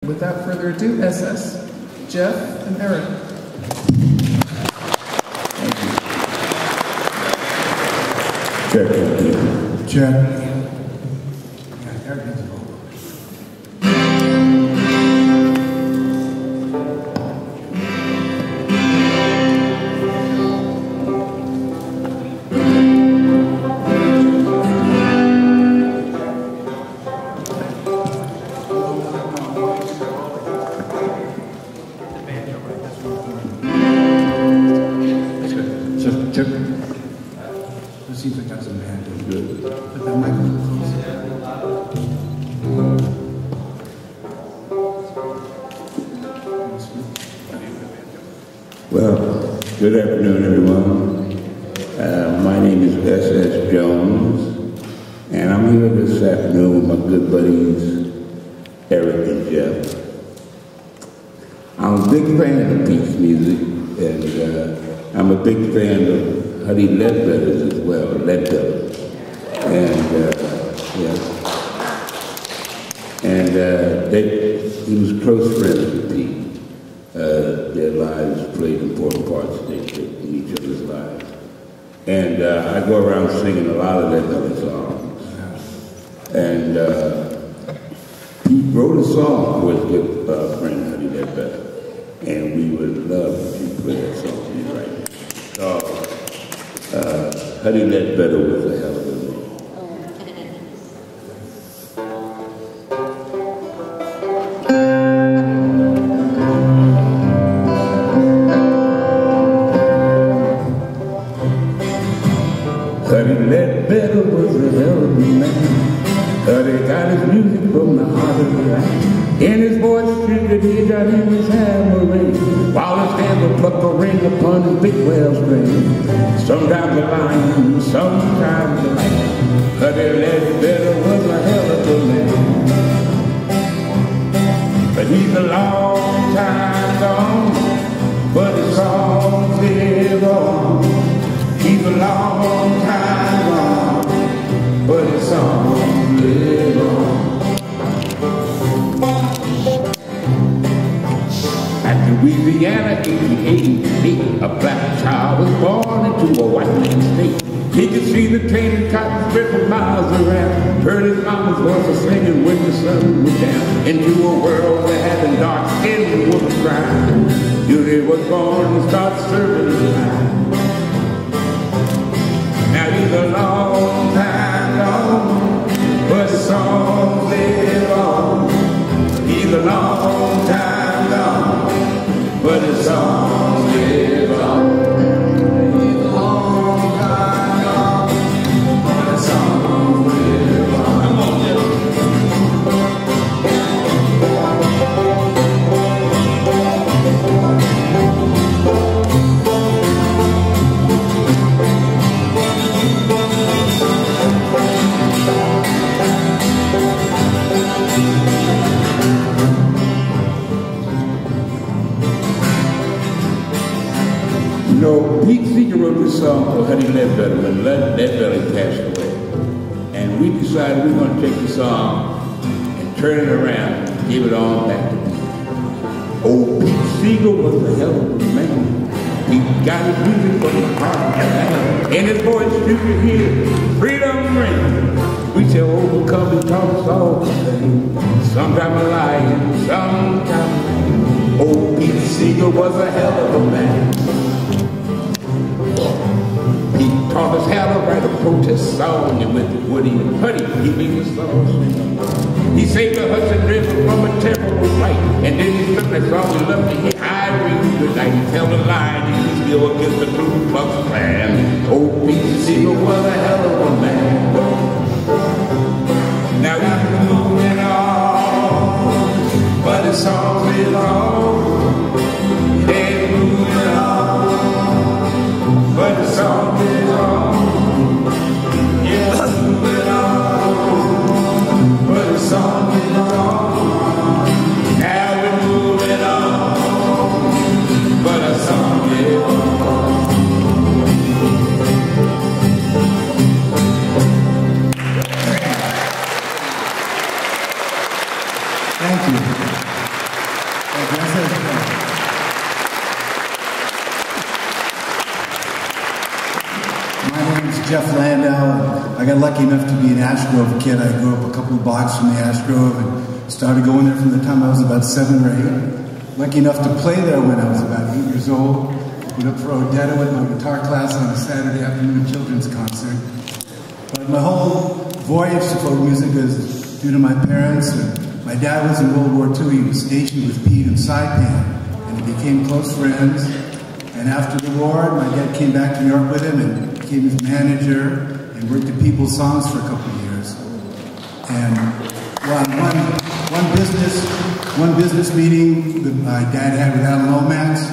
Without further ado, SS, Jeff and Eric. Check. Well, good afternoon, everyone. My name is S.S. Jones, and I'm here this afternoon with my good buddies, Eric and Jeff. I'm a big fan of Pete's music, and I'm a big fan of Huddy Ledbetter's as well, Ledbetter. And, yes. And he was close friends with Pete. Their lives played important parts in each other's lives. And I go around singing a lot of Ledbetter songs. And Pete wrote a song for his good friend Huddy Ledbetter. And we would love if you play that song for me right now. So, Huddy Ledbetter was a hell of a man. Huddy Ledbetter was a hell of a man. Huddy got his music from the heart of the land. In his voice, sugar, he got in his hammering, while his hand would pluck a ring upon his big well string. Sometimes a lion, sometimes a lion. Huddy Ledbetter was a hell of a man. But he's a long time gone, but his songs live on. He's a long time gone, but his songs live on. At Louisiana, 1888, a black child was born into a white man's state. He could see the train and cotton strip for miles around. Heard his mama's voice singing when the sun was down. Into a world that had been dark skinned was crying. Duty was born and started serving his time. Now he's a long time gone, but the songs live on. He's a long time gone, but the songs live on. He's a long time gone, but the songs live on. Come on, Jeff. You know, Pete Seeger wrote this song for Huddy Ledbetter when Ledbetter passed away. And we decided we were going to take the song and turn it around and give it on back to Pete. Oh, Pete Seeger was a hell of a man. He got his music from the heart of the land. In his voice you could hear freedom ring. We shall overcome and taught us all the same. Sometimes a lion, sometimes. Oh, Pete Seeger was a hell of a man. He taught us how to write a protest song, and with Woody and Huddy, he made us all sing. He saved the Hudson River from a terrible fight, and then he took that song and left to hit high wings tonight. He held the line, he was still against the Ku Klux Klan. Oh, Pete Seeger was a hell of a man. Now he's moving on, but his songs live on. They're moving on, but the song is on. Yeah, moving on, but the song is on. Now we're moving on, but the song is on. Thank you. Jeff Landau. I got lucky enough to be an Ash Grove kid. I grew up a couple of blocks from the Ash Grove and started going there from the time I was about 7 or 8. Lucky enough to play there when I was about 8 years old. Went up for Odetta with my guitar class on a Saturday afternoon children's concert. But my whole voyage to folk music is due to my parents. And my dad was in World War II. He was stationed with Pete in Saipan, and we became close friends. And after the war, my dad came back to New York with him and became his manager and worked at People's Songs for a couple of years. And one business meeting that my dad had with Alan Lomax,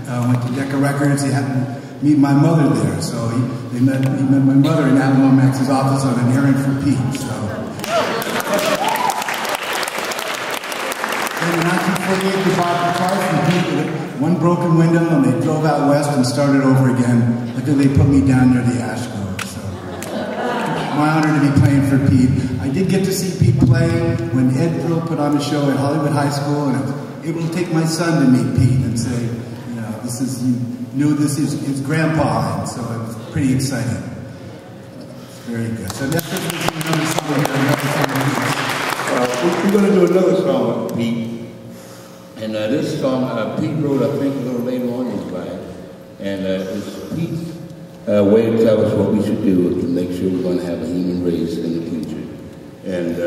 went to Decca Records. He happened to meet my mother there, so he met my mother in Alan Lomax's office on an errand for Pete. So in 1948, they bought the car from Pete with one broken window, and they drove out west and started over again until they put me down near the Ash Grove. So my honor to be playing for Pete. I did get to see Pete play when Ed Earl put on a show at Hollywood High School, and I was able to take my son to meet Pete and say, this is his grandpa, and so it was pretty exciting. It's very good. So that's another song here. We're going to do another song with Pete. And this song, Pete wrote, I think, a little later on in his life. And it's Pete's way to tell us what we should do to make sure we're going to have a human race in the future. And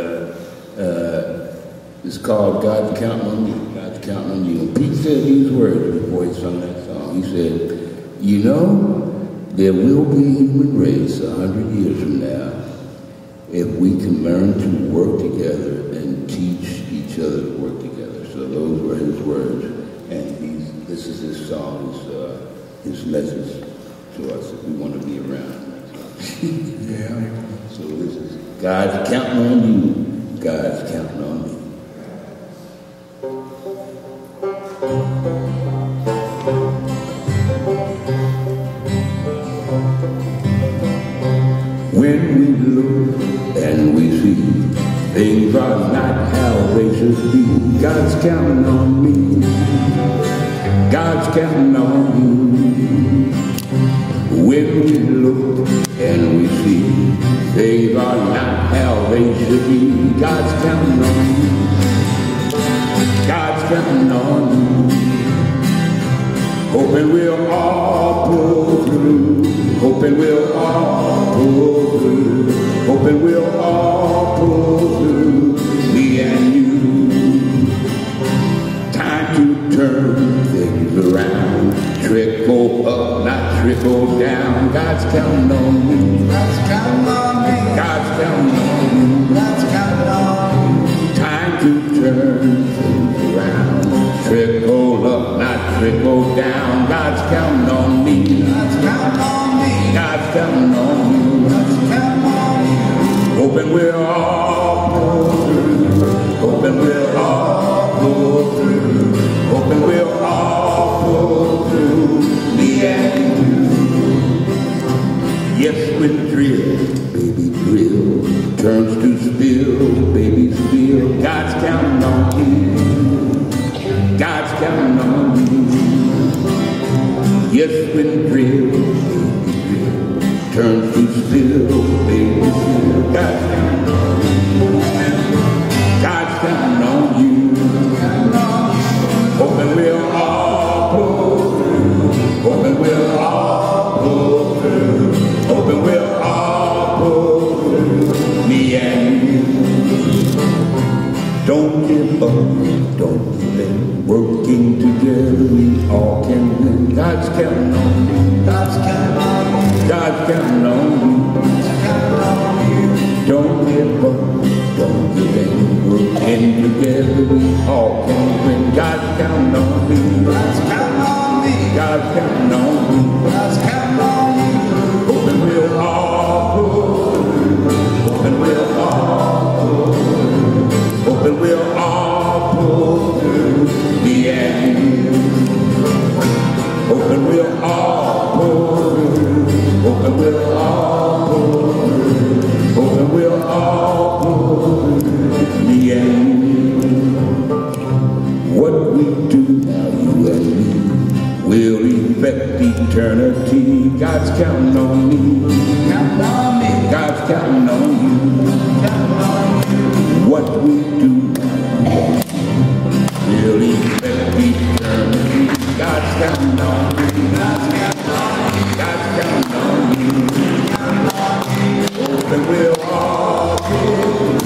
it's called God's Counting on You. God's Counting on You. And Pete said these words before he sung that song. He said, you know, there will be a human race 100 years from now if we can learn to work together and teach each other to work together. So those were his words. And this is his song, his message to us if we want to be around. Yeah. So this is God's counting on you. God's counting on me. When we look and we see things are not how they should be, God's counting on me. God's counting on you. When we look and we see things are not how they should be, God's counting on you. God's counting on you. Hoping we'll all pull through. Hoping we'll all pull through. Hoping we'll all pull through. Me and you. Time to turn things around. Trickle up, not trickle down. God's counting on me. God's counting on me. God's counting on you. God's counting on you. Time to turn things around. Trickle up, not trickle down. God's counting on me. God's counting on me. God's counting on you. God's counting on you. Hoping we'll all pull through. Hoping we'll all pull through. Hoping we'll all pull through. Me and you. Yes, when drill, baby drill, turns to spill, baby spill. God's counting on you. God's counting on you. Yes, when drill, baby drill, turns to spill, baby spill. God's counting on you. God's counting on you. Hoping we'll all pull through. Hoping we'll all pull through. Hoping we'll all pull through. Me and you. Don't give up. Don't give in. Working together we all can win. God's counting on you. God's counting on you. God's counting on you. God's counting on you. Don't give up. Don't give in. Working together we all can win. God's counting on me. God's counting on me. God's counting on you. God's counting on you. Hoping we'll all pull through. Hoping we'll all pull through. Hoping we'll all pull through. Me and you. Hoping we'll all pull through. Hoping we'll all pull through. Hoping we'll all pull through. Me and you. What we do now, you and me, will affect each eternity. God's counting on me. God's counting on you. What we do will affect eternity. God's counting on me. God's counting on you. Open will all hold.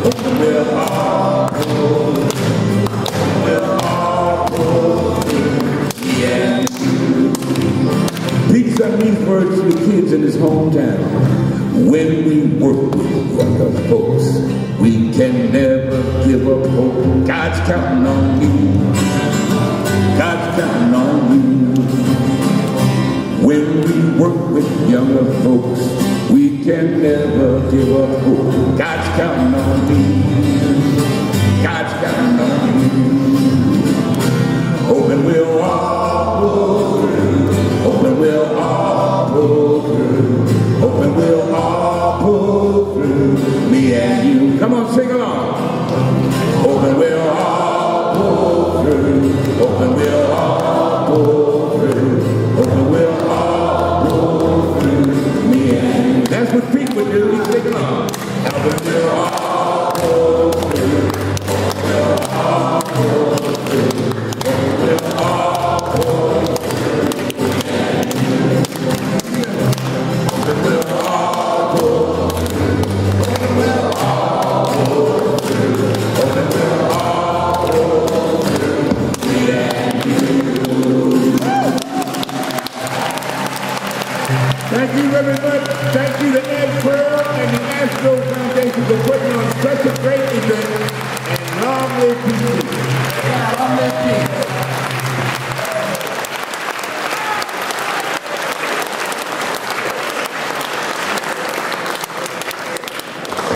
Open will all hold. Will all hold. Yeah. Pete sung these words to the kids in his hometown. When we work with other folks, we can never give up hope. God's counting on you. God's counting on you. When we work with younger folks, we can never give up hope. God's counting on me. God's counting on you. Hoping we'll all pull through. Hoping we'll all pull through. Hoping we'll all pull through. Me and you. Come on, sing along. Hoping we'll all pull through. Hoping we'll all pull through. Hoping we'll all pull through. Me and you. That's what Pete would do. He'd sing along. Hoping we'll all pull through. Hoping we'll all pull through. Hoping we'll all pull through. Hoping we'll all pull through. Hoping we'll all pull through. Hoping we'll all pull through. Me and you. Thank you, everybody.